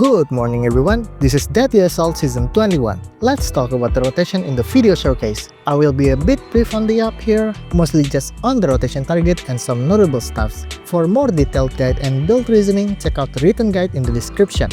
Good morning everyone, this is ZZZ Assault Season 21. Let's talk about the rotation in the video showcase. I will be a bit brief on the app here, mostly just on the rotation target and some notable stuffs. For more detailed guide and build reasoning, check out the written guide in the description.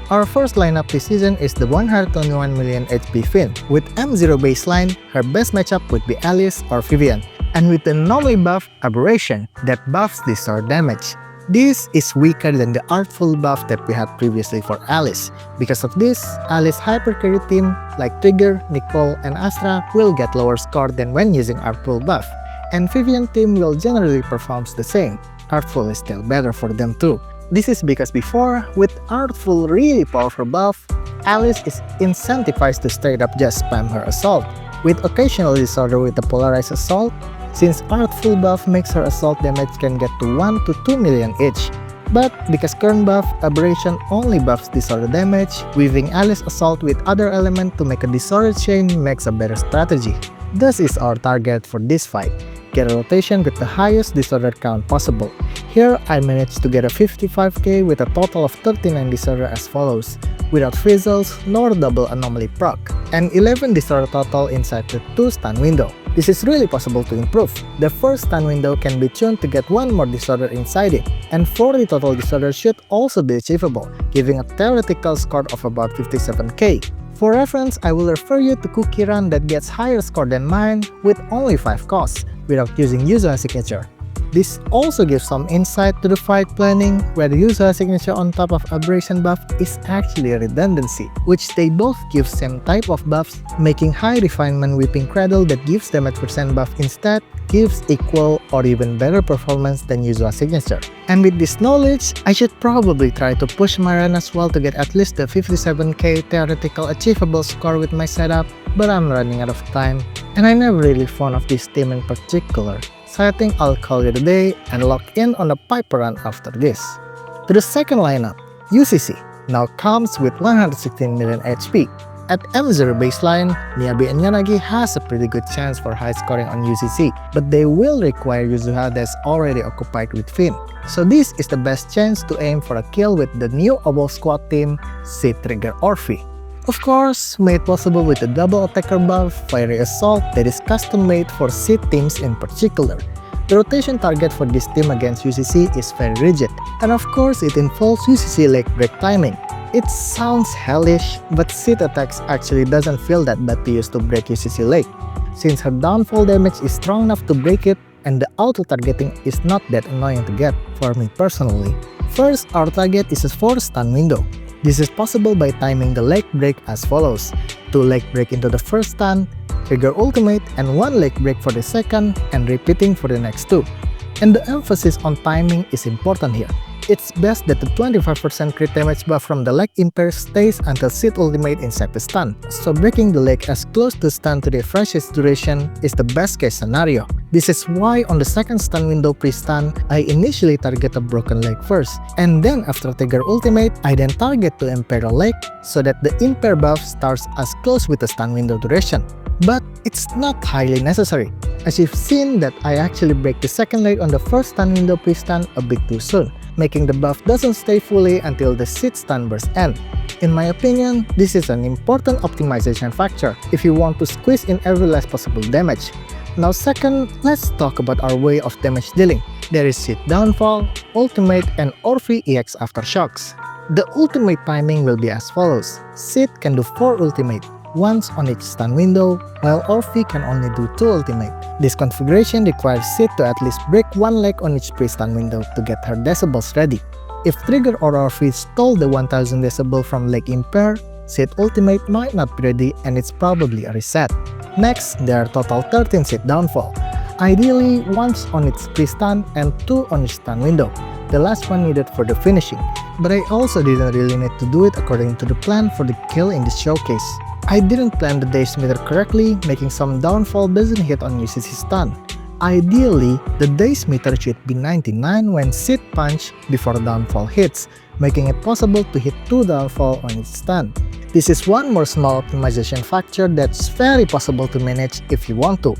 Our first lineup this season is the 121 million HP Fiend. With M0 baseline, her best matchup would be Alice or Vivian, and with the anomaly buff Aberration that buffs the sword damage. This is weaker than the Artful buff that we had previously for Alice. Because of this, Alice hypercarry team like Trigger, Nicole, and Astra will get lower score than when using Artful buff, and Vivian team will generally performs the same. Artful is still better for them too. This is because before, with Artful really powerful buff, Alice is incentivized to straight up just spam her assault, with occasional disorder with the polarized assault, since Artful buff makes her assault damage can get to 1 to 2 million each. But because current buff Aberration only buffs disorder damage, weaving Alice assault with other element to make a disorder chain makes a better strategy. This is our target for this fight. Get a rotation with the highest disorder count possible. Here I managed to get a 55k with a total of 39 disorder as follows, without fizzles nor double anomaly proc, and 11 disorder total inside the 2 stun window. This is really possible to improve. The first stun window can be tuned to get 1 more disorder inside it, and 40 total disorder should also be achievable, giving a theoretical score of about 57k. For reference, I will refer you to Cookie Run that gets higher score than mine with only 5 costs, without using Yixuan signature. This also gives some insight to the fight planning, where the Yixuan signature on top of Aberration buff is actually a redundancy, which they both give same type of buffs, making high refinement Whipping Cradle that gives damage percent buff instead gives equal or even better performance than Yixuan signature. And with this knowledge, I should probably try to push my run as well to get at least the 57k theoretical achievable score with my setup, but I'm running out of time, and I'm never really fond of this team in particular. So I think I'll call it a day and lock in on a Piper run after this. To the second lineup, UCC now comes with 116 million HP. At M0 baseline, Miyabi and Yanagi has a pretty good chance for high scoring on UCC, but they will require Yuzuha that's already occupied with Fiend. So this is the best chance to aim for a kill with the new Obol squad team, Sid, Trigger, Orphe. Of course, made possible with the double attacker buff, Fiery Assault that is custom made for Sid teams in particular. The rotation target for this team against UCC is very rigid, and of course it involves UCC leg break timing. It sounds hellish, but Sid attacks actually doesn't feel that bad to use to break UCC leg, since her downfall damage is strong enough to break it, and the auto-targeting is not that annoying to get, for me personally. First, our target is a 4 stun window. This is possible by timing the leg break as follows: 2 leg break into the first stun, trigger ultimate, and 1 leg break for the second, and repeating for the next 2. And the emphasis on timing is important here. It's best that the 25% crit damage buff from the leg impair stays until Sid ultimate inside the stun, so breaking the leg as close to stun to the freshest duration is the best case scenario. This is why on the second stun window pre-stun, I initially target a broken leg first, and then after trigger ultimate, I then target to impair the leg so that the impair buff starts as close with the stun window duration. But it's not highly necessary, as you've seen that I actually break the second leg on the first stun window pre-stun a bit too soon, making the buff doesn't stay fully until the Sid stun burst end. In my opinion, this is an important optimization factor if you want to squeeze in every last possible damage. Now second, let's talk about our way of damage dealing. There is Sid downfall, ultimate, and Orphe EX aftershocks. The ultimate timing will be as follows. Sid can do 4 ultimate, once on each stun window, while Orphe can only do 2 ultimate. This configuration requires Sid to at least break 1 leg on each pre-stun window to get her decibels ready. If Trigger or Orphe stole the 1000 decibel from leg impair, Sid ultimate might not be ready and it's probably a reset. Next, there are total 13 Sid downfall, ideally once on its pre-stun and 2 on each stun window, the last one needed for the finishing, but I also didn't really need to do it according to the plan for the kill in this showcase. I didn't plan the days meter correctly, making some downfall doesn't hit on UCC stun. Ideally, the days meter should be 99 when Sid punch before downfall hits, making it possible to hit 2 downfall on each stun. This is one more small optimization factor that's very possible to manage if you want to.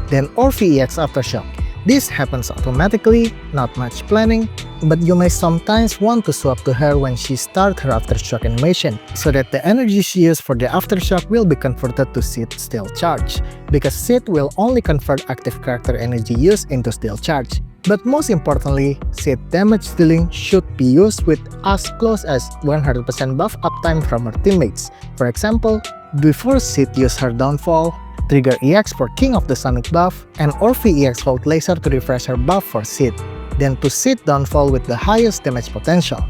Then Orphe EX Aftershock. This happens automatically, not much planning, but you may sometimes want to swap to her when she starts her aftershock animation, so that the energy she used for the aftershock will be converted to seed steel charge, because seed will only convert active character energy used into steel charge. But most importantly, seed damage dealing should be used with as close as 100% buff uptime from her teammates. For example, before seed use her downfall, trigger EX for King of the Sonic buff, and Orphe EX hold laser to refresh her buff for seed, then to seed downfall with the highest damage potential.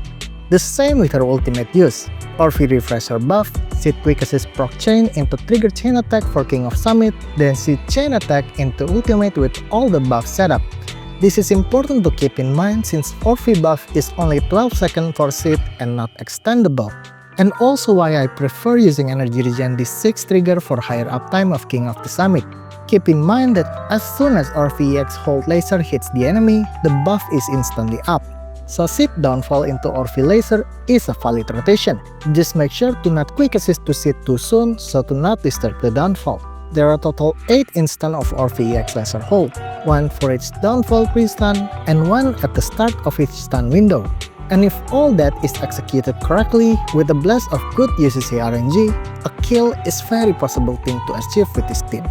The same with her ultimate use. Orphe refresh her buff, seed quick assist proc chain into trigger chain attack for King of Summit, then seed chain attack into ultimate with all the buff setup. This is important to keep in mind since Orphe buff is only 12 seconds for seed and not extendable. And also why I prefer using energy regen this 6 trigger for higher uptime of King of the Summit. Keep in mind that as soon as Orphe EX hold laser hits the enemy, the buff is instantly up. So seed downfall into Orphe laser is a valid rotation. Just make sure to not quick assist to seed too soon so to not disturb the downfall. There are total 8 instant of Orphe EX laser hold, 1 for each downfall pre-stun, and 1 at the start of each stun window. And if all that is executed correctly with a blast of good UCC RNG, a kill is very possible thing to achieve with this team.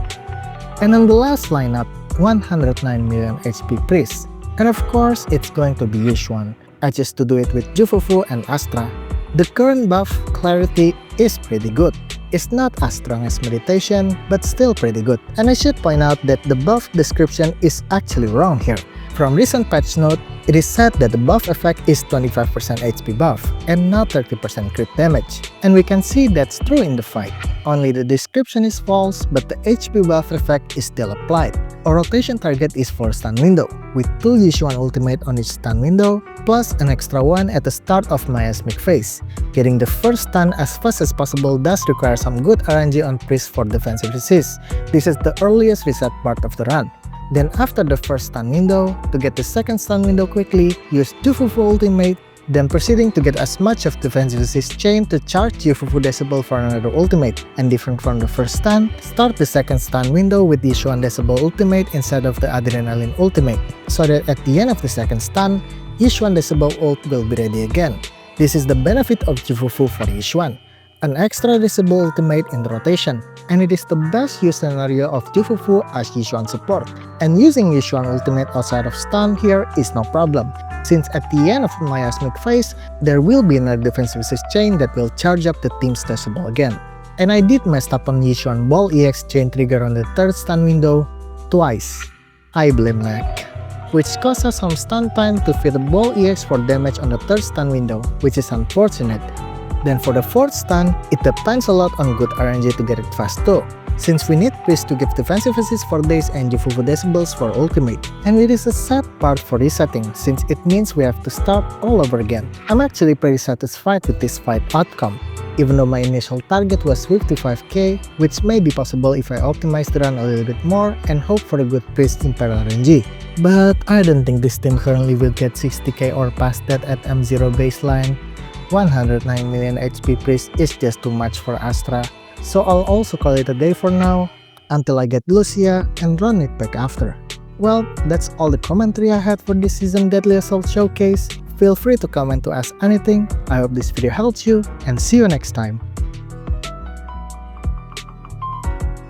And on the last lineup, 109 million HP Priest. And of course, it's going to be Yixuan. I chose to do it with Jufufu and Astra. The current buff, Clarity, is pretty good. It's not as strong as Meditation, but still pretty good. And I should point out that the buff description is actually wrong here. From recent patch note, it is said that the buff effect is 25% HP buff, and not 30% crit damage. And we can see that's true in the fight. Only the description is false, but the HP buff effect is still applied. Our rotation target is 4 stun window, with 2 Yixuan ultimate on each stun window, plus an extra one at the start of Miasmic phase. Getting the first stun as fast as possible does require some good RNG on Priest for defensive resist. This is the earliest reset part of the run. Then after the first stun window, to get the second stun window quickly, use Jufufu ultimate, then proceeding to get as much of defensive resist chain to charge Jufufu Decibel for another ultimate. And different from the first stun, start the second stun window with the Yixuan Decibel ultimate instead of the Adrenaline ultimate, so that at the end of the second stun, Yixuan Decibel ult will be ready again. This is the benefit of Jufufu for Yixuan. An extra Decibel ultimate in the rotation, and it is the best use scenario of Jufufu as Yixuan support. And using Yixuan ultimate outside of stun here is no problem, since at the end of the Miasmic phase, there will be another defensive resist chain that will charge up the team's Decibel again. And I did mess up on Yixuan Ball EX chain trigger on the third stun window twice. I blame lag, which causes some stun time to feed the Ball EX for damage on the third stun window, which is unfortunate. Then for the fourth stun, it depends a lot on good RNG to get it fast too, since we need Priest to give defensive assist for days and Jufufu Decibels for ultimate. And it is a sad part for resetting, since it means we have to start all over again. I'm actually pretty satisfied with this fight outcome, even though my initial target was 55k, which may be possible if I optimize the run a little bit more and hope for a good Priest Imperial RNG. But I don't think this team currently will get 60k or past that at M0 baseline. 109 million HP Priest is just too much for Astra, so I'll also call it a day for now, until I get Lucia and run it back after. Well, that's all the commentary I had for this season Deadly Assault Showcase. Feel free to comment to ask anything. I hope this video helped you, and see you next time.